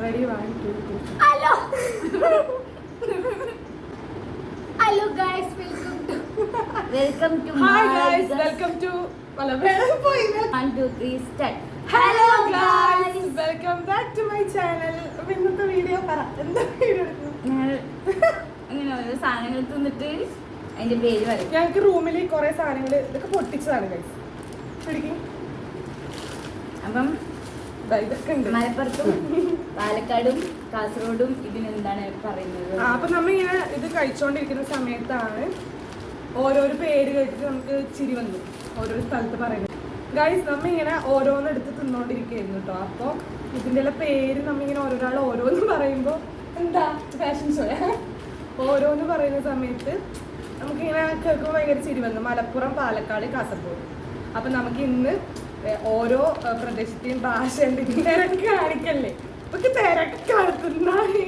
Ready, 1, 2, 3. Hello. Hello guys, welcome to Hi my guys, welcome to 1, 2, 3 start. Hello guys, welcome back to my channel. ഇന്നത്തെ video എന്താ video അങ്ങനെ ഓരോ സാധനങ്ങൾ തിന്നിട്ട് അതിന്റെ പേര് പറയും. ഞങ്ങൾക്ക് റൂമിൽ കുറെ സാധനങ്ങൾ ഇതൊക്കെ പൊട്ടിച്ചതാണ് ഗൈസ്. അപ്പം ഇതൊക്കെ ഉണ്ട്. മലപ്പുറത്തും പാലക്കാടും കാസർഗോഡും ഇതിനെന്താണ് പറയുന്നത്? അപ്പൊ നമ്മ ഇങ്ങനെ ഇത് കഴിച്ചോണ്ടിരിക്കുന്ന സമയത്താണ് ഓരോരോ പേര് കേട്ടിട്ട് നമുക്ക് ചിരി വന്നു ഓരോരോ സ്ഥലത്ത് പറയുന്നത്. ഗൈസ് നമ്മ ഇങ്ങനെ ഓരോന്നെടുത്ത് തിന്നോണ്ടിരിക്കുന്നു കേട്ടോ. അപ്പൊ ഇതിന്റെ എല്ലാം പേര് നമ്മിങ്ങനെ ഓരോരാൾ ഓരോന്ന് പറയുമ്പോ എന്താ ഫാഷൻ ഷോയാ ഓരോന്ന് പറയുന്ന സമയത്ത് നമുക്കിങ്ങനെ കേൾക്കുമ്പോൾ ഭയങ്കര ചിരി വന്നു. മലപ്പുറം, പാലക്കാട്, കാസർഗോഡ്. അപ്പൊ നമുക്ക് ഇന്ന് ഓരോ പ്രദേശത്തെയും ഭാഷ ഉണ്ട്. തിരക്ക് കാണിക്കല്ലേ, നമുക്ക് തിരക്ക് കളത്തുന്നാണ്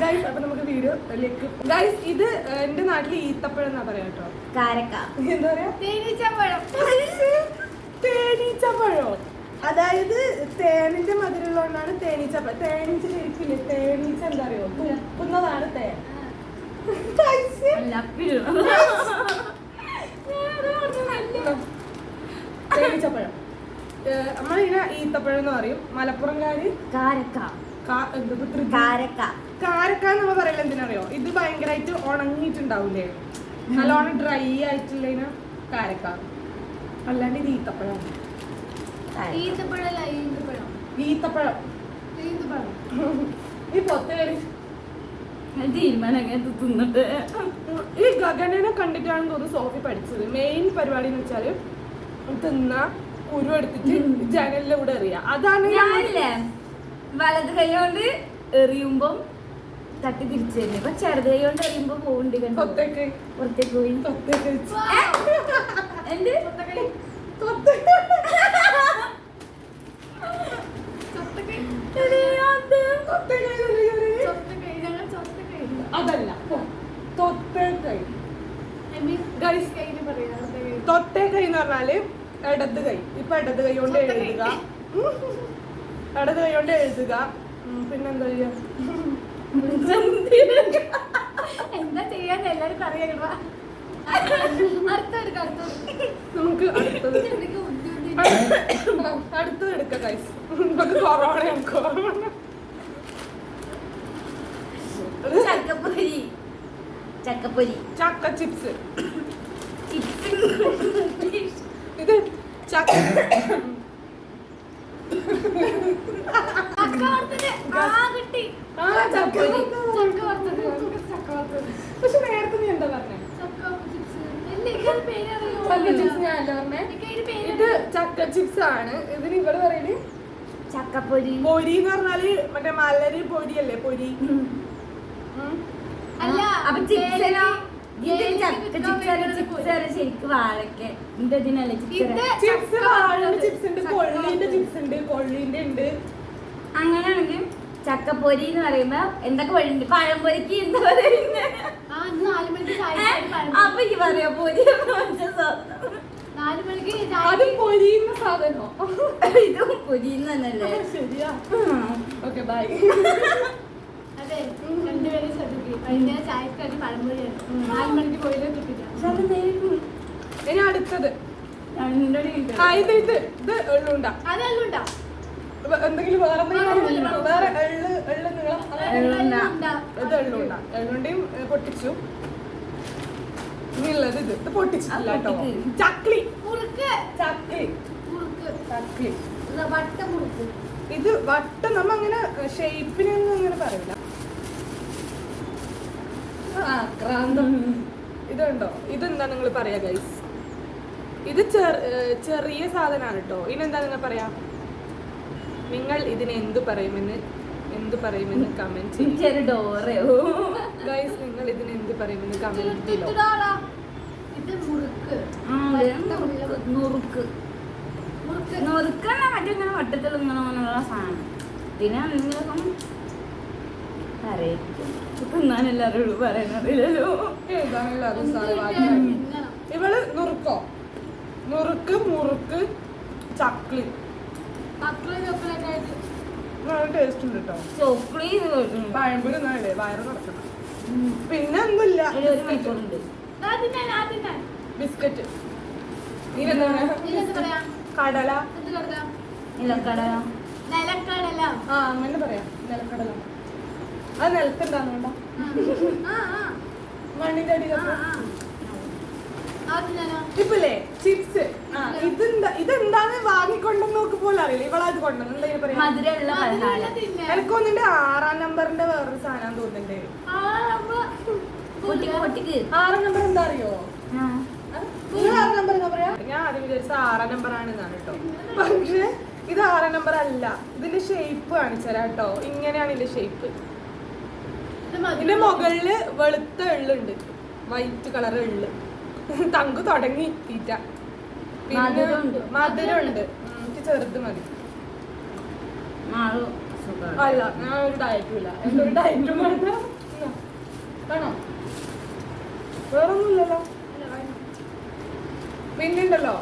ഗൈസ്. അപ്പൊ നമുക്ക് വീഡിയോയിലേക്ക് ഗൈസ്. ഇത് എന്റെ നാട്ടിൽ ഈത്തപ്പഴം എന്നാ പറയാ കേട്ടോ. കാരക്ക എന്താ പറയാ? തേനീച്ചപ്പഴം. തേനീച്ചപ്പഴോ? അതായത് തേനിന്റെ മധുരമുള്ളതുകൊണ്ടാണ് തേനീച്ചപ്പഴം. തേനീച്ച ശരിക്കില്ലേ? തേനീച്ച എന്താ അറിയോ? തുപ്പുന്നതാണ് തേൻ. തേനീച്ചപ്പഴം നമ്മളിങ്ങനെ ഈത്തപ്പഴം എന്ന് പറയും. മലപ്പുറംകാര് കാരക്ക. കാരക്ക എന്ന് പറയല. എന്തിനറിയോ? ഇത് ഭയങ്കരമായിട്ട് ഉണങ്ങിയിട്ടുണ്ടാവൂലേ, നല്ലോണം ഡ്രൈ ആയിട്ടുള്ളതിന് കാരക്ക. അല്ലാണ്ട് ഇത് ഈത്തപ്പഴം. ഈത്തപ്പഴം ഈ പൊത്തേരി തിന്നിട്ട് ഈ ഗഗനെ കണ്ടിട്ടാണ് തോന്നുന്നു സോഫി പഠിച്ചത്. മെയിൻ പരിപാടി എന്ന് വെച്ചാല് തിന്ന കുരു എടുത്തിട്ട് ജനലിലൂടെ എറിയാ. അതാണ് ഞാനില്ലേ വലത് കൈ കൊണ്ട് എറിയുമ്പം തട്ടി തിരിച്ചു തന്നെ. ഇപ്പൊ ചെറുത് കൈ കൊണ്ട് എറിയുമ്പോ പോവുണ്ട് പുറത്തേക്ക് പോയി. എന്ത് അതല്ല തൊട്ടേക്കൈ. തൊട്ടേക്കൈ എന്ന് പറഞ്ഞാല് ഇടത് കൈ. ഇപ്പൊ ഇടത് കൈ കൊണ്ട് എഴുതുക, ഇടത് കൈ കൊണ്ട് എഴുതുക. പിന്നെന്താ ചെയ്യാ? എന്താ ചെയ്യാൻ എല്ലാരും അറിയാം. നമുക്ക് അടുത്തത് എടുക്കാം ഗൈസ്. നമുക്ക് കൊറോണയാണ്. കൊറോണ ചക്കപ്പൊരി, ചക്ക ചിപ്സ്. ഇത് ചക്ക പക്ഷെ നേരത്തെ നീ എന്താ പറഞ്ഞേ? ചക്ക ചിപ്സ് ഞാനല്ല പറഞ്ഞേ. ഇത് ചക്ക ചിപ്സ് ആണ്. ഇതിന് ഇവിടെ പറയല് ചക്കപ്പൊരി. പൊരി എന്ന് പറഞ്ഞാല് മറ്റേ മലരി പൊരിയല്ലേ? പൊരി അല്ല. അപ്പൊ ശരിക്കും വാഴക്ക ചിപ്സ്. വാഴന്റെ ചിപ്സ് ഉണ്ട്, കൊള്ളിന്റെ ചിപ്സ് ഉണ്ട്, കൊള്ളിന്റെ ഉണ്ട്. അങ്ങനെയാണെങ്കിൽ ചക്കപ്പൊരി എന്ന് പറയുമ്പോ എന്തൊക്കെ വഴിയുണ്ട്? പഴംപൊരിക്ക് എന്താ പറയുന്നത്? അപ്പൊ ഈ പറയാ പൊരി അത് പൊരിയുന്ന സാധനോ? ഇതും പൊരിയുന്ന തന്നെയല്ലേ? ശരിയാ. Okay bye. അതെ, രണ്ടുപേരും ശ്രദ്ധിക്കും. വൈകുന്നേരം ചായക്കടി പഴംപൊരിയാണ്. 4 മണിക്ക് പോയില്ലേ കിട്ടില്ല. ഇനി അടുത്തത് ഇത് എള്ളുണ്ട. അത് എള്ളുണ്ട. എന്തെങ്കിലും വേറെ വേറെ എള്ള് നീളം. ഇത് എള്ളുണ്ട. എള്ളുണ്ടയും പൊട്ടിച്ചു. ഇനിയുള്ളത് ഇത് പൊട്ടിച്ചിട്ടില്ല കേട്ടോ. ചക്ലി. ചക്ലി. ഇത് വട്ടം. നമ്മ അങ്ങനെ ഷേപ്പിനൊന്നും അങ്ങനെ പറയില്ല. ഇതുണ്ടോ? ഇതെന്താ നിങ്ങൾ പറയാ ഗൈസ്? ഇത് ചെറിയ സാധനമാണ് കേട്ടോ. ഇനെന്താ നിങ്ങൾ പറയാ? നിങ്ങൾ ഇതിന് എന്ത് പറയുമെന്ന് കമന്റ് ചെയ്യൂ ഗൈസ്. നിങ്ങൾ ഇതിന് എന്ത് പറയുമെന്ന് കമന്റ് ചെയ്യൂ. മറ്റിങ്ങനെ വട്ടത്തിൽ ഇങ്ങനെയുള്ള സാധനം ഇതിനെന്തെങ്കിലും തിന്നാനെല്ലാരും പറയണറിയില്ലല്ലോ. ഇവള് നുറുക്കോ? നുറുക്ക്, മുറുക്ക്, ചക്ലി. നല്ല ടേസ്റ്റ് ഉണ്ട് കേട്ടോ. ചോക്ലേറ്റ് പഴംപൊരി ഒന്നായില്ലേ വയറ് നടക്കണം. പിന്നെ ഒന്നുമില്ല. ഒരു മണിക്കൂറുണ്ട്. ബിസ്ക്കറ്റ്. നീരെന്താണ്? കടല. നിലക്കടല. ആ അങ്ങനെ പറയാം. നിലക്കടല. അത് നിലത്തുണ്ടാകുന്നുണ്ടോ? മണ്ണിന്റെ അടിയിലൊക്കെ. ഇപ്പല്ലേ ചിപ്സ്. ഇതെന്താന്ന് വാങ്ങിക്കൊണ്ടെന്ന് നോക്ക് പോലും അറിയില്ല. ഇവളത് കൊണ്ടുവന്നു എന്താ പറയാ? എനിക്കൊന്നിന്റെ 6-ാം നമ്പറിന്റെ വേറൊരു സാധനം തോന്നുന്നുണ്ട്. 6-ാം നമ്പർ എന്താ അറിയോ? നിങ്ങൾ 6-ാം നമ്പർ എന്താ പറയാ? ഞാൻ ആദ്യം വിചാരിച്ച 6-ാം നമ്പർ ആണെന്നാണ് കേട്ടോ. പക്ഷെ ഇത് 6-ാം നമ്പർ അല്ല. ഇതിന്റെ ഷേപ്പ് കാണിച്ചരാ കേട്ടോ. ഇങ്ങനെയാണ് ഇതിന്റെ ഷേപ്പ്. ഇതിന്റെ മുകളില് വെളുത്ത എള്ളുണ്ട്, വൈറ്റ് കളർ എള്ള്. തങ്കു തുടങ്ങി തീറ്റ. പിന്നെ മധുരമുണ്ട്. എനിക്ക് ചെറുത് മതി. അല്ല ഞാൻ ഒരു ഡയറ്റും ഇല്ല. എന്തൊരു ഡയറ്റും വേണോ? വേറൊന്നുമില്ലല്ലോ. പിന്നെണ്ടല്ലോ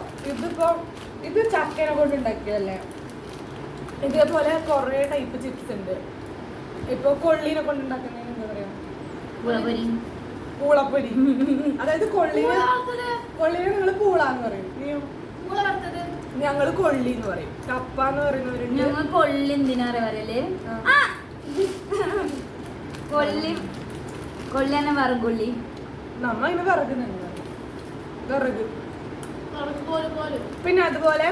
ഇത് ചക്കേനെ കൊണ്ട് ഉണ്ടാക്കിയതല്ലേ. ഇതേപോലെ കൊറേ ടൈപ്പ് ചിപ്സ് ഉണ്ട്. ഇപ്പൊ കൊള്ളീനെ കൊണ്ട് ഉണ്ടാക്കുന്നതിന് എന്താ പറയാ? പൂളപ്പൊരി. അതായത് കൊള്ളീനെ നിങ്ങള് പൂളാന്ന് പറയും. നീയോ? ഞങ്ങള് കൊള്ളി എന്ന് പറയും. കപ്പ എന്ന് പറയുന്നവരുണ്ട്. ഞങ്ങൾ കൊള്ളി എന്തിനാ പറയല്? കൊള്ളിയാണ് വറകൊള്ളി. നമ്മ ഇങ്ങനെ വിറകുന്നുണ്ട്. വിറക്. പിന്നെ അതുപോലെ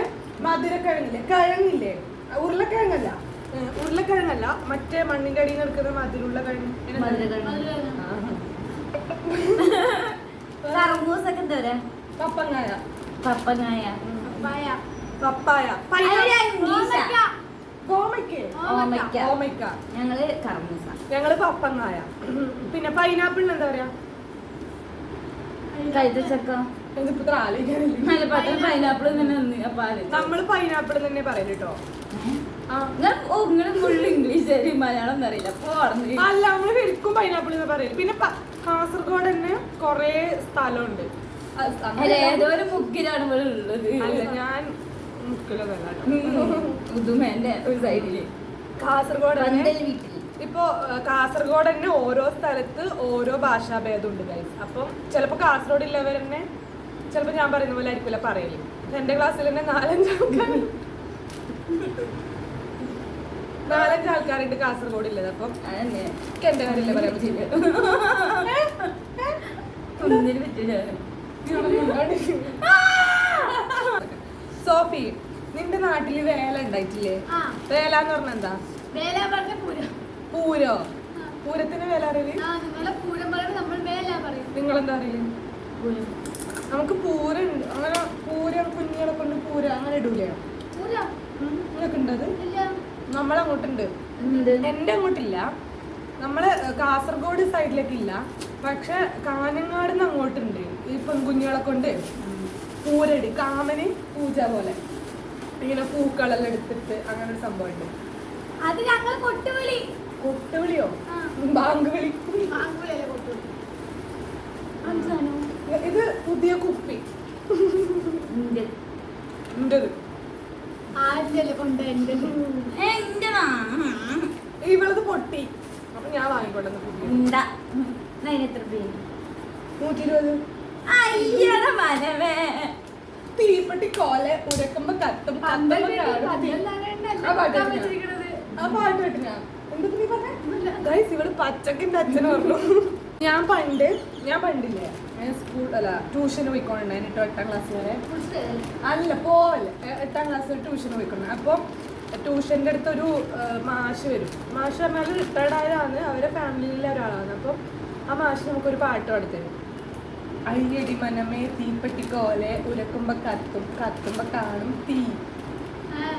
മധുരക്കിഴങ്ങില്ലേ? കിഴങ്ങില്ലേ? ഉരുളക്കിഴങ്ങല്ല, മറ്റേ മണ്ണിന്റെ അടിയിൽ നിൽക്കുന്ന മധുരമുള്ള കിഴങ്ങ്. കർമൂസൊക്കെ എന്താ പറയാ? പപ്പങ്ങായ. പപ്പങ്ങായ. പപ്പായ. ഓമയ്ക്ക. ഞങ്ങള് കർമൂസ. ഞങ്ങള് പപ്പങ്ങായ. പിന്നെ പൈനാപ്പിളിന് എന്താ പറയാ? കൈതച്ചക്ക. പൈനാപ്പിൾ നമ്മള് പൈനാപ്പിൾ തന്നെ പറയല് കേട്ടോ. ഇംഗ്ലീഷ് മലയാളം അറിയില്ല. അല്ല നമ്മള് ശരിക്കും പൈനാപ്പിൾ എന്ന് പറയല്. പിന്നെ കാസർഗോഡ് തന്നെ കൊറേ സ്ഥലമുണ്ട്. ഏതോ ഒരു മുക്കിലാണ് ഇവിടെ ഉള്ളത്. അല്ല ഞാൻ മുക്കിലൊന്നല്ല. ഒരു സൈഡില് കാസർഗോഡ് ഇപ്പൊ കാസർഗോഡ് തന്നെ ഓരോ സ്ഥലത്ത് ഓരോ ഭാഷാഭേദമുണ്ട് ഗൈസ്. അപ്പം ചിലപ്പോ കാസർഗോഡ് ഉള്ളവർ തന്നെ ചിലപ്പോ ഞാൻ പറയുന്ന പോലെ ആയിരിക്കില്ല പറയല്. എന്റെ ക്ലാസ്സിൽ തന്നെ 4-5 ആൾക്കാരുണ്ട് കാസർഗോഡ് ഉള്ളത്. അപ്പം എന്റെ കാര്യമില്ല പറയാൻ പറ്റില്ല. സോഫി, നിന്റെ നാട്ടില് വേല ഉണ്ടായിട്ടില്ലേ? വേല എന്ന് പറഞ്ഞ എന്താ? പൂരോ? പൂരത്തിന് വേല അറിയില്ലേ? നിങ്ങളെന്താ അറിയില്ലേ? നമുക്ക് പൂരുണ്ട്. അങ്ങനെ പൂരം കുഞ്ഞുങ്ങളെ കൊണ്ട് പൂരം അങ്ങനെ ഇടൂലേ? നിങ്ങക്ക് ഉണ്ടത്? നമ്മളങ്ങോട്ടുണ്ട്. എന്റെ അങ്ങോട്ടില്ല. നമ്മള് കാസർഗോഡ് സൈഡിലേക്കില്ല. പക്ഷെ കാഞ്ഞങ്ങാട് നിന്ന് അങ്ങോട്ടുണ്ട്. ഈ പെൺകുഞ്ഞുങ്ങളെ കൊണ്ട് പൂരടി കാമന് പൂജ പോലെ ഇങ്ങനെ പൂക്കളെല്ലാം എടുത്തിട്ട് അങ്ങനെ ഒരു സംഭവം ഉണ്ട്. അത് ഞങ്ങൾ കൊട്ടുവിളി. കൊട്ടുവിളിയോ? ബാങ്ക് വിളി. ഇത് പുതിയ കുപ്പി. ഇവളത് പൊട്ടി. അപ്പൊ ഞാൻ വാങ്ങിക്കൊണ്ടെന്ന്. 120. തീപ്പെട്ടി കോല ഉരക്കുമ്പോ കത്തും. ആ പാട്ട് കേട്ടിനാ? എന്താ നീ പറഞ്ഞ? ഗൈസ് ഇവള് പച്ചക്കിന്റെ അച്ഛനെ പറഞ്ഞു. ഞാൻ പണ്ടില്ലേ സ്കൂൾ അല്ല ട്യൂഷന് പോയിക്കൊണ്ടായിരുന്നു. 8-ാം ക്ലാസ് വരെ. അല്ല പോവല്ലേ, 8-ാം ക്ലാസ് വരെ ട്യൂഷന് പോയിക്കൊണ്ട്. അപ്പം ട്യൂഷൻ്റെ അടുത്തൊരു മാഷ് വരും. മാഷ് പറഞ്ഞാൽ റിട്ടയർഡ് ആയതാണ്. അവരെ ഫാമിലിയിലെ ഒരാളാണ്. അപ്പം ആ മാഷ് നമുക്കൊരു പാട്ട് പാടിത്തരും. അയ്യടി മനമേ തീപ്പെട്ടിക്കോലെ ഉരക്കുമ്പോ കത്തും, കത്തുമ്പോ കാണും തീ.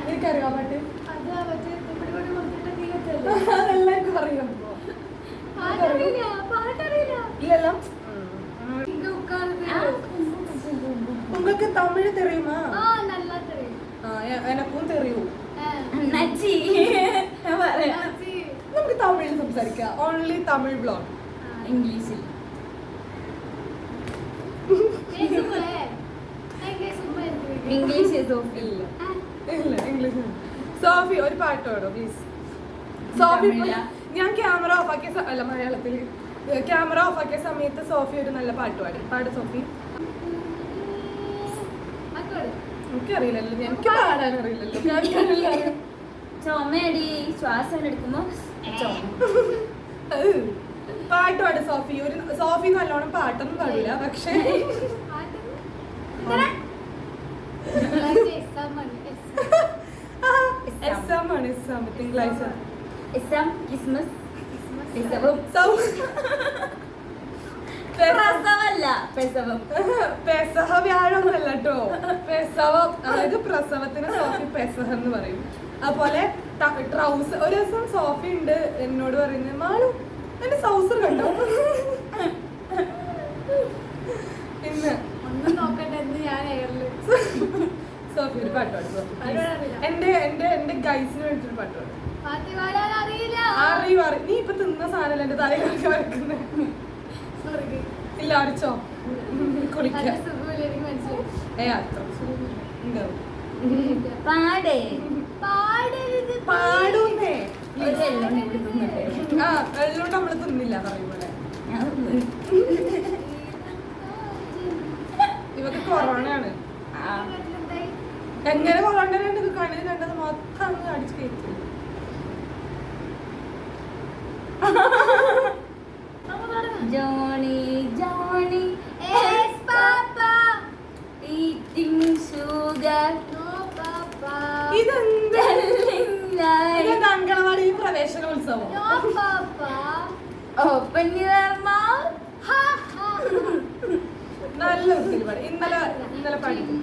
എനിക്കറിയോ പാട്ട്? അതെല്ലാവർക്കും അറിയാം. ഇല്ലല്ലോ. உங்களுக்கு தமிழ் தெரியுமா? എനക്കും തെറിയൂ. നമുക്ക് തമിഴിൽ സംസാരിക്കാം. Only Tamil blog. ഇംഗ്ലീഷിൽ ഇംഗ്ലീഷ് സോഫി ഒരു പാട്ട് പാടോ പ്ലീസ്? സോഫി ഞാൻ ക്യാമറ ഓഫ് ആക്കിയ അല്ല മലയാളത്തിൽ ക്യാമറ ഓഫ് ആക്കിയ സമയത്ത് സോഫി ഒരു നല്ല പാട്ട് പാട് സോഫി. എനിക്കറിയില്ലല്ലോ, എനിക്ക് പാടാൻ അറിയില്ലല്ലോ. ചുമയടി ശ്വാസം എടുക്കുമ്പോ പാട്ട് പാട് സോഫി. സോഫി നല്ലോണം പാട്ടൊന്നും പാടില്ല, പക്ഷേ തിങ്കളാഴ്ച പെസഹ വ്യാഴമൊന്നല്ല കേട്ടോ, പെസവം, അതായത് പ്രസവത്തിന് സോഫി പെസഹ എന്ന് പറയും. അതുപോലെ ട്രൗസർ. ഒരു ദിവസം സോഫി ഉണ്ട് എന്നോട് പറയുന്നത്, മാളു എന്റെ ട്രൗസർ കണ്ടോ? പിന്നെ സോഫി ഒരു പാട്ട് പാടും. എന്റെ ഗൈസിന് വേണ്ടിട്ടൊരു പാട്ട് പാടും. അറിയും. നീ ഇപ്പൊ തിന്ന സാധനം എന്റെ തലയിലൊക്കെ വരക്കുന്നത്. ഇല്ല, അടിച്ചോ കുളിക്കാം. പാടൂന്നേ. വെള്ളോണ്ട് നമ്മള് തിന്നില്ല പറയുമ്പോലെ. ഇവക്ക് കൊറോണയാണ്. എങ്ങനെ കൊറോണ കണ്ടത്? കണ്ണിൽ കണ്ടത് മൊത്തം അടിച്ചു കയറ്റി. Johnny, Johnny, yes, Papa. Eating sugar, no, Papa. ഇതെന്താ അങ്കണവാടി പ്രവേശനോത്സവം? No, Papa. Open your mouth. Ha, ha. നല്ല വൃത്തിയിൽ പാടി. ഇന്നലെ പഠിക്കും.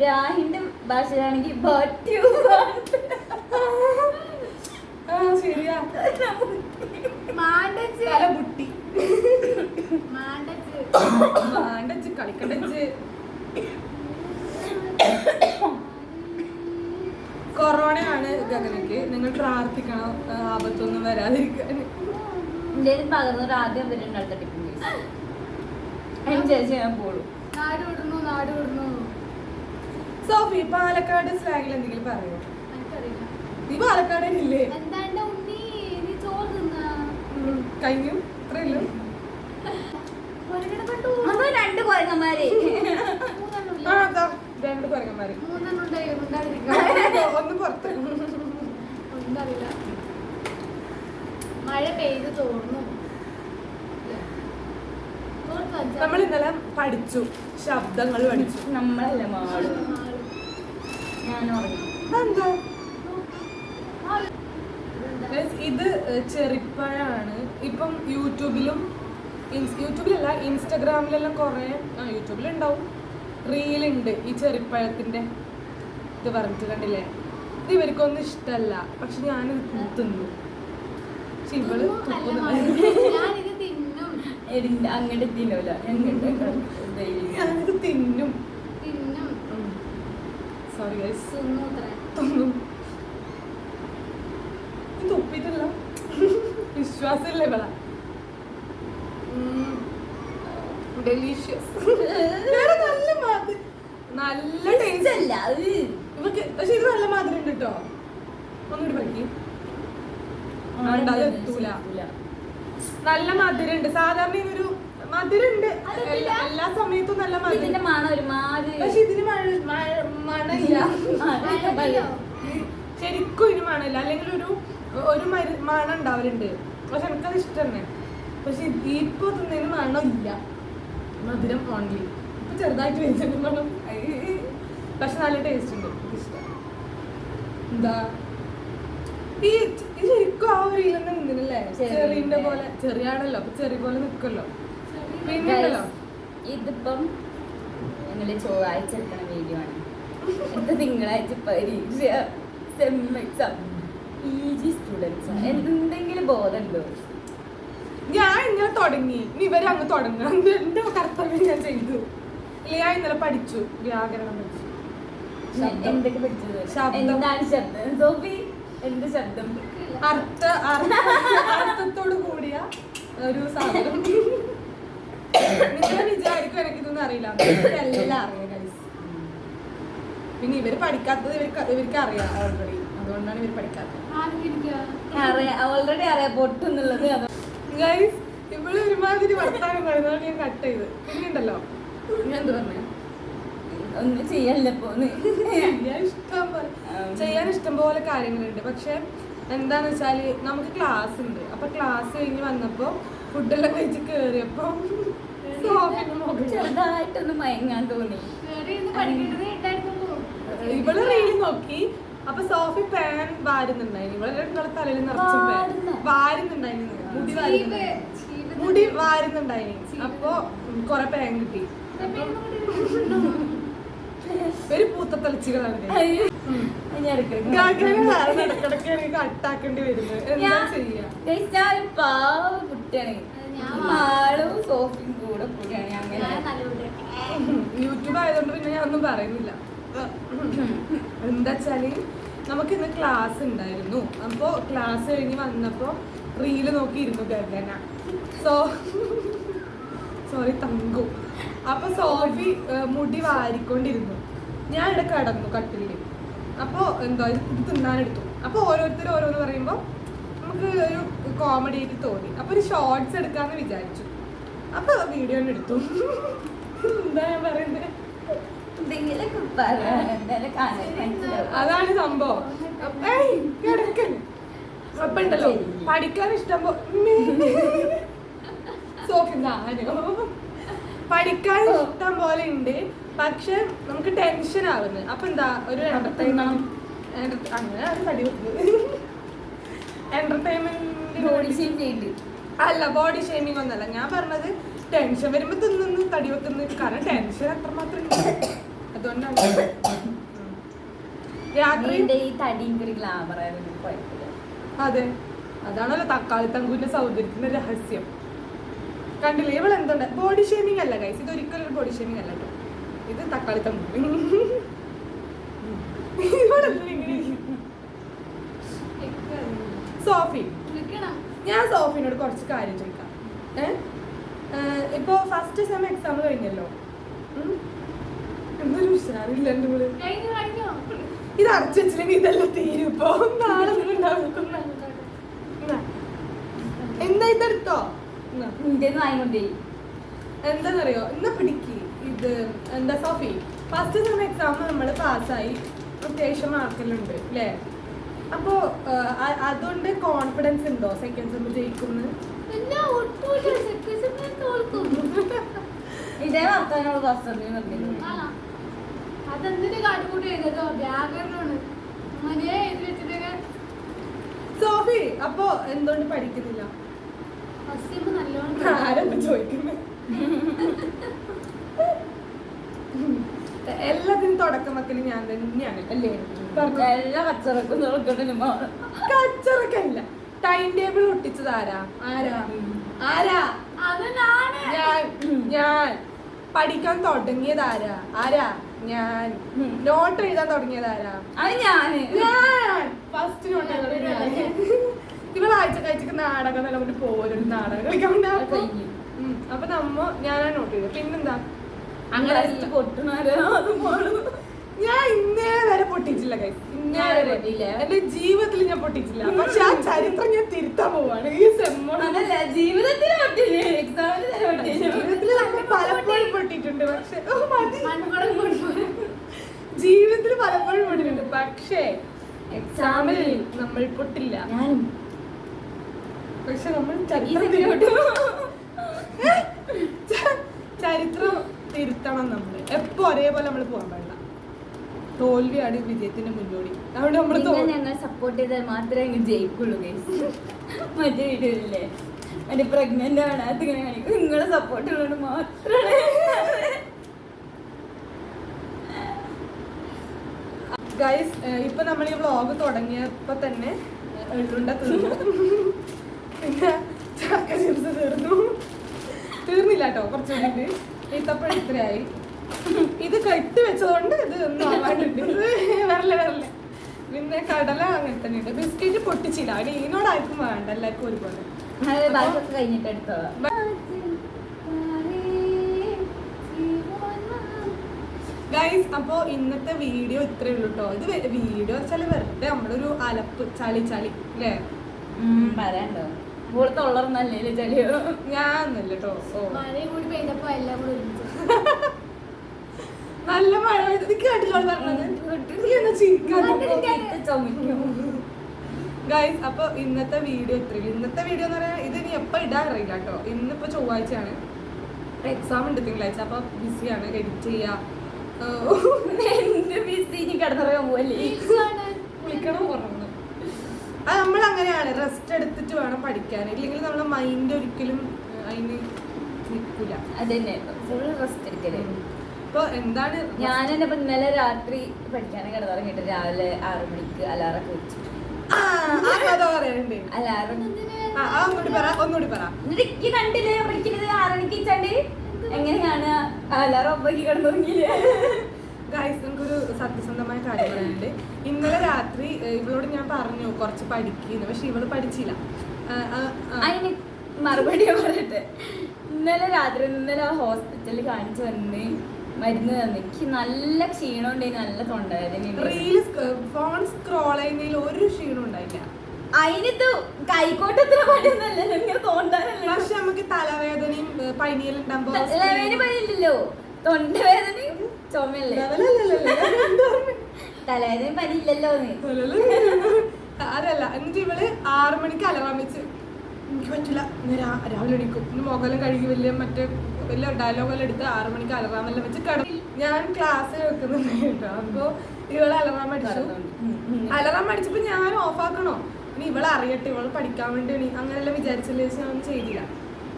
രാഹിന്റെ ഭാഷയിലാണെങ്കിൽ ശരിയാ. മാണ്ടച്ച് കളിക്കണ്ടച്ച്. കൊറോണയാണ് ഗഗനക്ക്. നിങ്ങൾ പ്രാർത്ഥിക്കണം ആപത്തൊന്നും വരാതിരിക്കാൻ. പകർന്നൊരു ആദ്യം ഞാൻ പോളൂ. നാട് വിടുന്നു. സോഫി, പാലക്കാട് സ്ലാങ്ങിൽ എന്തെങ്കിലും പറയോ? നീ പാലക്കാടില്ലേ? കഴിഞ്ഞു. ഇത്രയല്ലോ. രണ്ട് കുരങ്ങന്മാരെ. രണ്ട് കുരങ്ങന്മാര്. ഒന്ന് പുറത്ത്. മഴ പെയ്ത് തോന്നുന്നു. നമ്മൾ ഇന്നലെ പഠിച്ചു, ശബ്ദങ്ങൾ പഠിച്ചു. നമ്മളല്ല മാള്. എന്താ ഇത്? ചെറിപ്പഴാണ്. ഇപ്പം യൂട്യൂബിലല്ല ഇൻസ്റ്റഗ്രാമിലെല്ലാം കുറെ, യൂട്യൂബിലുണ്ടാവും, റീലുണ്ട് ഈ ചെറിപ്പഴത്തിന്റെ ഇത് പറഞ്ഞിട്ട്. കണ്ടില്ലേ? ഇത് ഇവർക്കൊന്നും ഇഷ്ടമല്ല, പക്ഷെ ഞാനിത് തിന്നു. ഇവള് അങ്ങോട്ട് തിന്നൂല. ഞാനിത് തിന്നും. സോറി തിന്നും. തുപ്പിട്ടില്ല, വിശ്വാസമില്ല ഇവള. ഡെലീഷ്യസ്. നല്ല ടേസ്റ്റ് അല്ല ഇവക്ക്, പക്ഷെ ഇത് നല്ല മധുരം ഉണ്ട് കേട്ടോ. ഒന്നുകൂടി പഠിക്ക്. എത്തൂല. നല്ല മധുരണ്ട്. സാധാരണ ഇതൊരു മധുരണ്ട്, എല്ലാ സമയത്തും നല്ല മധുരം. പക്ഷെ ഇതിന് മണമില്ല. ശരിക്കും ഇതിന് മണമില്ല. അല്ലെങ്കിൽ ഒരു മണം ഉണ്ടാവലുണ്ട്, പക്ഷെ എനിക്കത് ഇഷ്ടം തന്നെ. പക്ഷെ ഇപ്പൊ തിന്നതിന് മണമില്ല, മധുരം ഓൺലി. ഇപ്പൊ ചെറുതായിട്ട് വെച്ചിട്ട് മണം, പക്ഷെ നല്ല ടേസ്റ്റ് ഉണ്ട്. ഇഷ്ടം എന്താ ഈ ശരിക്കും ആ ഒരു ഇല്ലെന്ന് നിന്നില്ലേ? ചെറിയുടെ പോലെ. ചെറിയാണല്ലോ, അപ്പൊ ചെറിയ പോലെ നിക്കല്ലോ. പിന്നെല്ലോ ഇതിപ്പം ഞങ്ങള് ചൊവ്വാഴ്ച എടുക്കണ വീഡിയോ ആണ്. ഇത് തിങ്കളാഴ്ച പരീക്ഷ, സെം എക്സാം, PG സ്റ്റുഡൻസ്. എന്തെങ്കിലും ബോധമുണ്ടോ? ഞാൻ ഇങ്ങനെ തുടങ്ങി, ഇവരെ അങ്ങ് തുടങ്ങാം. എന്റെ കർത്തവ്യം ഞാൻ ചെയ്തു. ഞാൻ ഇന്നലെ പഠിച്ചു, വ്യാകരണം പഠിച്ചു. എന്തൊക്കെ പഠിച്ചത്? എന്താണ് ശബ്ദം സോഫി? എന്ത് ശബ്ദം? അർത്ഥത്തോട് കൂടിയ ഒരു സാധനം. നിങ്ങൾ വിചാരിക്കും ആർക്കും എനിക്കിതൊന്നും അറിയില്ല, എല്ലാം അറിയാം ഗൈസ്. പിന്നെ ഇവര് പഠിക്കാത്തത് ഇവർക്ക് അറിയാം ഓൾറെഡി, അതുകൊണ്ടാണ് ഇവർ പഠിക്കാത്തത്. ഓൾറെഡി അറിയാം പൊട്ടുന്നുള്ളത്. ഗൈസ് ഇവള് ഒരുമാതിരി വർത്താനം പറയുന്നതാണ് ഞാൻ കട്ട് ചെയ്ത്. പിന്നെയുണ്ടല്ലോ ഞാൻ എന്ത് പറഞ്ഞു, ഒന്നും ചെയ്യല്ല പോന്ന് ചെയ്യാൻ ഇഷ്ടം പോലെ കാര്യങ്ങളുണ്ട്. പക്ഷെ എന്താന്ന് വെച്ചാല് നമുക്ക് ക്ലാസ് ഉണ്ട്. അപ്പൊ ക്ലാസ് കഴിഞ്ഞ് വന്നപ്പോ ഫുഡെല്ലാം കഴിച്ച് കേറിയപ്പോ ചെറുതായിട്ടൊന്ന് മയങ്ങാൻ തോന്നി. ഇവള് റീൽ നോക്കി. അപ്പൊ സോഫി പാൻ വാരുന്നുണ്ടായിരുന്നു. ഇവളെ നിങ്ങളെ തലയിൽ നിറച്ചും പാൻ വാരുന്നുണ്ടായിരുന്നു, മുടി വാരുന്നുണ്ടായിരുന്നു. അപ്പൊ കൊറേ പാൻ കിട്ടി. ഒരു പൂത്ത തളിച്ചുകളാണ് ഇടക്കിടക്ക് എനിക്ക് അട്ടാക്കേണ്ടി വരുന്നത്. എന്താ ചെയ്യാ, പാവ കുട്ടിയാണ്. ആളും സോഫിയും കൂടെ കൂടിയാണ്. അങ്ങനെ യൂട്യൂബ് ആയതുകൊണ്ട് പിന്നെ ഞാൻ ഒന്നും പറയുന്നില്ല. എന്താ വെച്ചാല് നമുക്ക് ഇന്ന് ക്ലാസ് ഉണ്ടായിരുന്നു. അപ്പൊ ക്ലാസ് കഴിഞ്ഞ് വന്നപ്പോ റീല് നോക്കിയിരുന്നു ഗഗന. സോറി തങ്കു. അപ്പൊ സോഫി മുടി വാരിക്കൊണ്ടിരുന്നു. ഞാൻ ഇവിടെ കിടന്നു കട്ടില്. അപ്പൊ എന്തോ ഇത് തിന്നാനെടുത്തു. അപ്പൊ ഓരോരുത്തരും ഓരോന്ന് പറയുമ്പോ നമുക്ക് ഒരു കോമഡി ആയിട്ട് തോന്നി. അപ്പൊ ഒരു ഷോർട്സ് എടുക്കാന്ന് വിചാരിച്ചു. അപ്പൊ വീഡിയോ എടുത്തു. എന്താ ഞാൻ പറയുന്നത്, അതാണ് സംഭവം. അപ്പൊ ഉണ്ടല്ലോ പഠിക്കാൻ ഇഷ്ടം സോഫി പഠിക്കാൻ ഇഷ്ടം പോലെ ഉണ്ട്. പക്ഷെ നമുക്ക് ടെൻഷൻ ആവുന്നത്. അപ്പൊ എന്താ ഒരു അങ്ങനെ അത് തടി എന്റർടൈൻമെന്റ് അല്ല, ബോഡി ഷേമിങ് ഒന്നല്ല ഞാൻ പറഞ്ഞത്. ടെൻഷൻ വരുമ്പോ തിന്നു തടി വെക്കുന്നത്. കാരണം ടെൻഷൻ അത്രമാത്രം ഉണ്ട്. അതുകൊണ്ടാണ് രാത്രി അതെ, അതാണല്ലോ തക്കാളി തങ്കുവിന്റെ സൗന്ദര്യത്തിന്റെ രഹസ്യം. കണ്ടില്ലേ ഇവൾ എന്തുണ്ട്, ബോഡി ഷേമിങ് അല്ല ഗൈസ്, ഇത് ഒരിക്കലും ഒരു ബോഡി ഷേമിങ് അല്ല കേട്ടോ. ഇത് തക്കാളി തങ്കു. സോഫി, ഞാൻ സോഫിനോട് കുറച്ച് കാര്യം ചോദിക്കാം. ഇപ്പൊ ഫസ്റ്റ് സെം എക്സാം കഴിഞ്ഞല്ലോ, എന്തൊരു ഉഷാറില്ല. ഇത് അടച്ചു വെച്ചില്ലെങ്കിൽ ഇതെല്ലാം തീരും. ഇപ്പൊ നാളെ എന്താ ഇതെടുത്തോ, എന്താന്നറിയോ എന്നാ പിടിക്ക്. ഇത് എന്താ സോഫി, ഫസ്റ്റ് സെം എക്സാം നമ്മൾ പാസ്സായി, അത്യാവശ്യം മാർക്കെല്ലാം ഉണ്ട് അല്ലേ? അപ്പോ അതുകൊണ്ട് കോൺഫിഡൻസ് ഉണ്ടോ സെക്കൻഡ് സെം ജയിക്കുന്നു? ഇതേ വർത്താനോട് സോഫി അപ്പൊ എന്തുകൊണ്ട് പഠിക്കുന്നില്ല? ആരൊക്കെ ചോദിക്കുന്നു. എല്ലാത്തിനും തുടക്കം വെക്കല് ഞാൻ തന്നെയാണ് അല്ലേ? എല്ലാ കച്ചറക്കല്ല. ടൈം ടേബിൾ ഒട്ടിച്ചത് ആരാ? ഞാൻ. പഠിക്കാൻ തുടങ്ങിയത് ആരാ? ഞാൻ. നോട്ട് എഴുതാൻ തുടങ്ങിയത് ആരാ? ഞാൻ ഫസ്റ്റ് നോട്ട് ഇവൾ ആഴ്ചക്ക് നാടകം നല്ല കൊണ്ട് പോരും നാടകം കളിക്കാൻ. അപ്പൊ ഞാനാ നോട്ട് ചെയ്തത്. പിന്നെന്താ അങ്ങനെ ഞാൻ ഇന്നേ വരെ പൊട്ടിച്ചില്ല ഗൈസ്, ഇന്നേ വരെ എന്റെ ജീവിതത്തിൽ ഞാൻ പൊട്ടിച്ചില്ല. പക്ഷെ ആ ചരിത്രം ഞാൻ തിരുത്താൻ പോവാണ് ഈ ജീവിതത്തിൽ പലപ്പോഴും പൊട്ടിയിട്ടുണ്ട്. പക്ഷെ ജീവിതത്തിൽ പലപ്പോഴും പൊട്ടിയിട്ടുണ്ട്. പക്ഷേ എക്സാമിൽ നമ്മൾ പൊട്ടില്ല. പക്ഷെ നമ്മൾ ചരിത്രം തിരുത്തണം. നമ്മൾ എപ്പോ ഒരേപോലെ നമ്മൾ പോകാൻ പാടില്ല. തോൽവിയാണ് വിജയത്തിന്റെ മുന്നോടി. അതുകൊണ്ട് നമ്മൾ ഞങ്ങൾ സപ്പോർട്ട് ചെയ്താൽ മാത്രമേ ജയിക്കുള്ളൂ. മറ്റേ വീഡിയോയില്ലേ മറ്റേ പ്രഗ്നന്റ് ആണ് അതിങ്ങനെ കാണിക്കും. നിങ്ങളെ സപ്പോർട്ട് ഉള്ളത് മാത്രമേ. ഗൈസ് ഇപ്പൊ നമ്മൾ ഈ വ്ളോഗ് തുടങ്ങിയപ്പോ തന്നെ എള്ളുണ്ട തീർന്നു. പിന്നെ ചക്ക ചിപ്സ് തീർന്നില്ല കേട്ടോ. കുറച്ചുകൂടി ഈത്തപ്പഴം ഇത്രയായി. ഇത് കെട്ടി വെച്ചതുകൊണ്ട് ഇത് ഒന്നും ആവാണ്ടുണ്ട്. വരല്ലേ. പിന്നെ കടല അങ്ങനെ തന്നെ ഉണ്ട്. ബിസ്ക്കറ്റ് പൊട്ടിച്ചില്ല. അതിന് ഇതിനോടായിരിക്കും വേണ്ട, എല്ലാവർക്കും ഒരുപോലെ. കഴിഞ്ഞിട്ട് എടുത്തോളാം. ഗൈസ്, അപ്പോൾ ഇന്നത്തെ വീഡിയോ ഇത്രയേ ഉള്ളൂ കേട്ടോ. ഇത് വീഡിയോ വെച്ചാൽ വെറുതെ നമ്മളൊരു അലപ്പ് ചളി അല്ലേ പറയാണ്ടോ തൊള്ളർന്നല്ലേ ചളിയോ ഞാനല്ല കേട്ടോ. മഴയും കൂടി പെയ്തപ്പോ എല്ലാം കൂടി ഒരുമിച്ച്. നല്ല മഴ കേട്ടില്ലോ ഗൈസ്. അപ്പൊ ഇന്നത്തെ വീഡിയോ ഇത്രയും. ഇന്നത്തെ വീഡിയോ എന്ന് പറയാൻ ഇത് ഇനി എപ്പോ ഇടാൻ അറിയില്ല കേട്ടോ. ഇന്നിപ്പോ ചൊവ്വാഴ്ചയാണ്, എക്സാം ഉണ്ട് തിങ്കളാഴ്ച. അപ്പൊ ബിസിയാണ്, എഡിറ്റ് ചെയ്യാ. ബിസി കിടന്നിറങ്ങാൻ പോലെ കുളിക്കണം പറഞ്ഞു. അത് നമ്മൾ അങ്ങനെയാണ്, റെസ്റ്റ് എടുത്തിട്ട് വേണം പഠിക്കാൻ. ഇല്ലെങ്കിൽ നമ്മളെ മൈൻഡ് ഒരിക്കലും അതിന് നിൽക്കില്ല. അതന്നെ ഫുൾ റെസ്റ്റ് എടുക്കല്. ഇപ്പൊ എന്താണ് ഞാൻ തന്നെ ഇന്നലെ രാത്രി പഠിക്കാനും കിടന്നിറങ്ങിയിട്ട് രാവിലെ 6 മണിക്ക് അലാറൊക്കെ വെച്ചു. പറയാനുണ്ട്. അലാറം ഒന്നുകൂടി പറ. എന്നിട്ട് കണ്ടില്ലേ പഠിക്കുന്നത് 6 മണിക്ക് വെച്ചാണ്ട് എങ്ങനെ കാണുക? അലാറം ഒമ്പക്ക് കിടന്നുറങ്ങിയില്ലേ? ഗൈസ്, നമുക്കൊരു സത്യസന്ധമായ കാര്യം പറയാനുണ്ട്. ഇന്നലെ രാത്രി ഇവളോട് ഞാൻ പറഞ്ഞു കുറച്ച് പഠിക്കുന്നു, പക്ഷെ ഇവള് പഠിച്ചില്ല. അതിന് മറുപടി പറയട്ടെ. ഇന്നലെ ഹോസ്പിറ്റലിൽ കാണിച്ചു വന്ന് മരുന്ന് തന്നു. എനിക്ക് നല്ല ക്ഷീണം ഉണ്ടായി, നല്ല തൊണ്ടവേദന. ഫോൺ സ്ക്രോൾ ചെയ്യുന്നതിൽ ഒരു ക്ഷീണം ഉണ്ടായില്ല. അതിനത് കൈക്കോട്ടത്തിന് പണിയൊന്നല്ലല്ലോ, ഇങ്ങനെ തോണ്ടാനല്ലോ. പക്ഷെ നമുക്ക് തലവേദനയും പനിയെല്ലാം ഉണ്ടാകുമ്പോ പനിയില്ലല്ലോ, തൊണ്ടവേദനയും ചുമയല്ലേ. തലവേദനയും പനിയില്ലല്ലോ. അതല്ല, എന്നിട്ട് ഇവള് 6 മണിക്ക് അലാറം വെച്ച് എനിക്ക് പറ്റില്ല, രാവിലെ എണീക്കും, ഇന്ന് മുഖമെല്ലാം കഴുകി വലിയ ഡയലോഗെല്ലാം എടുത്ത് 6 മണിക്ക് അലാറമെല്ലാം വെച്ച് കിടക്കും. ഞാൻ ക്ലാസ്സിൽ വെക്കുന്നുണ്ട് കേട്ടോ. അപ്പൊ ഇവള് അലാറം അടിച്ചു. അലാറം അടിച്ചപ്പോ ഞാൻ ഓഫാക്കണോ, ഇനി ഇവളെ അറിയട്ടെ, ഇവള് പഠിക്കാൻ വേണ്ടി അങ്ങനെല്ലാം വിചാരിച്ചില്ല, ഞാൻ ഒന്നും ചെയ്തില്ല.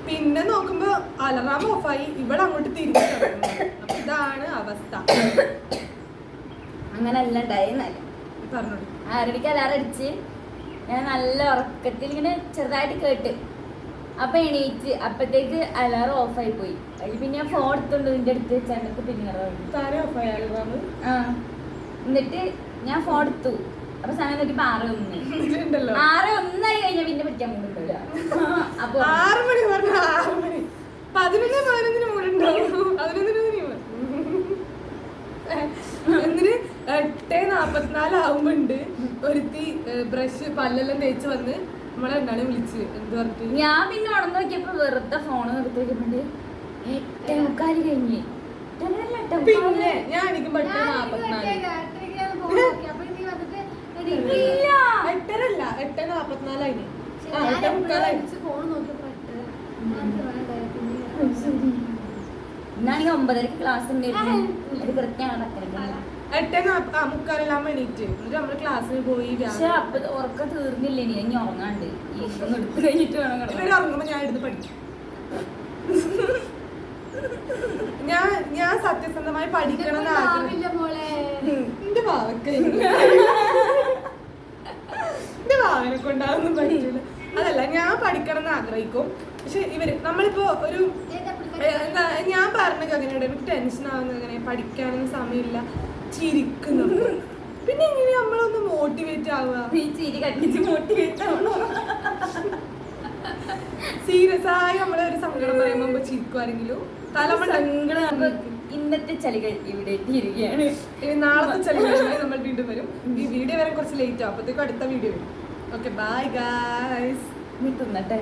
പിന്നെ നോക്കുമ്പോ അലാറം ഓഫായി, ഇവിടെ അങ്ങോട്ട് തിരിച്ചു കിടക്കുന്നു. അപ്പൊ ഇതാണ് അവസ്ഥ. അങ്ങനല്ല ഉണ്ടായിരുന്നല്ല പറഞ്ഞോളൂ. 6 മണിക്ക് അലാറം അടിച്ച് ഞാൻ നല്ല ഉറക്കത്തിൽ ഇങ്ങനെ ചെറുതായിട്ട് കേട്ട്. അപ്പൊ എണീറ്റ് അപ്പത്തേക്ക് അലാറം ഓഫായി പോയി. അതിൽ പിന്നെ ഞാൻ ഫോൺ എടുത്തോണ്ട് നിന്റെ അടുത്ത് വെച്ചാൽ പിന്നെ താരം ഓഫായി അലാറം. എന്നിട്ട് ഞാൻ ഫോൺ എടുത്തു. അപ്പൊ സമയം നോക്കിയപ്പോ 6:01 6:01 കഴിഞ്ഞാൽ പിന്നെ പഠിക്കാൻ പോകുന്നുണ്ടല്ല. അപ്പൊ 6 മണി പറഞ്ഞ 6 മണി 11-15 മൂടുണ്ടാവും. 11 എന്നിട്ട് 8:44 ആവുമ്പോണ്ട് ഒരുത്തി ബ്രഷ് പല്ലെല്ലാം തേച്ച് വന്ന് നമ്മളെ എന്താണ് വിളിച്ച് എന്ത് പറഞ്ഞിട്ട്. ഞാൻ പിന്നെ ഉണർന്നു നോക്കിയപ്പോ വെറുതെ ഫോണ് നിർത്തി വെക്കുന്നുണ്ട്. 8:45 കഴിഞ്ഞ്. പിന്നെ ഞാൻ എണീക്കുമ്പോ 8:44. 8:30 അല്ല, 8:44 ആയിന്. ഫോൺ നോക്കിയപ്പോ ഇന്നാണെങ്കിൽ 9:30 ക്ലാസ് ഉണ്ടായിരുന്നു. അത് കൃത്യമാണ് 8:45 എണീറ്റ് എന്നിട്ട് നമ്മള് ക്ലാസ്സിൽ പോയി. പക്ഷെ അപ്പൊ ഉറക്കം തീർന്നില്ല, ഇനി ഉറങ്ങാണ്ട് ഇതൊന്നും എടുത്തു കഴിഞ്ഞിട്ട് വേണം ഇവര് ഉറങ്ങുമ്പോ ഞാൻ എടുത്ത് പഠിക്കും. ഞാൻ സത്യസന്ധമായി പഠിക്കണം എന്ന് ആഗ്രഹിക്കും. എന്റെ ഭാവനെ കൊണ്ടാതൊന്നും പറ്റില്ല. അതല്ല, ഞാൻ പഠിക്കണം എന്ന് ആഗ്രഹിക്കും. പക്ഷെ നമ്മളിപ്പോ ഒരു എന്താ ഞാൻ പറഞ്ഞ അങ്ങനെയുണ്ട്, എനിക്ക് ടെൻഷൻ ആവുന്നത് അങ്ങനെ പഠിക്കാനൊന്നും സമയമില്ല, ചിരിക്കുന്നു. പിന്നെ എങ്ങനെ നമ്മളൊന്ന് മോട്ടിവേറ്റ് ആവുക? ചിരി കണ്ടിച്ച് മോട്ടിവേറ്റ് ആവണോ? സീരിയസ് ആയി നമ്മളെ ഒരു സങ്കടം പറയുമ്പോ ചിരിക്കുവാരെങ്കിലും ഇന്നത്തെ ചളികൾ ഇവിടെ ഇരിക്കുകയാണ്. നാളത്തെ ചളികളുമായി നമ്മൾ വീണ്ടും വരും. ഈ വീഡിയോ വരാൻ കുറച്ച് ലേറ്റ് ആവും, അപ്പോഴത്തേക്കും അടുത്ത വീഡിയോ വരും. Okay, bye guys. നീ തിന്നട്ടെ.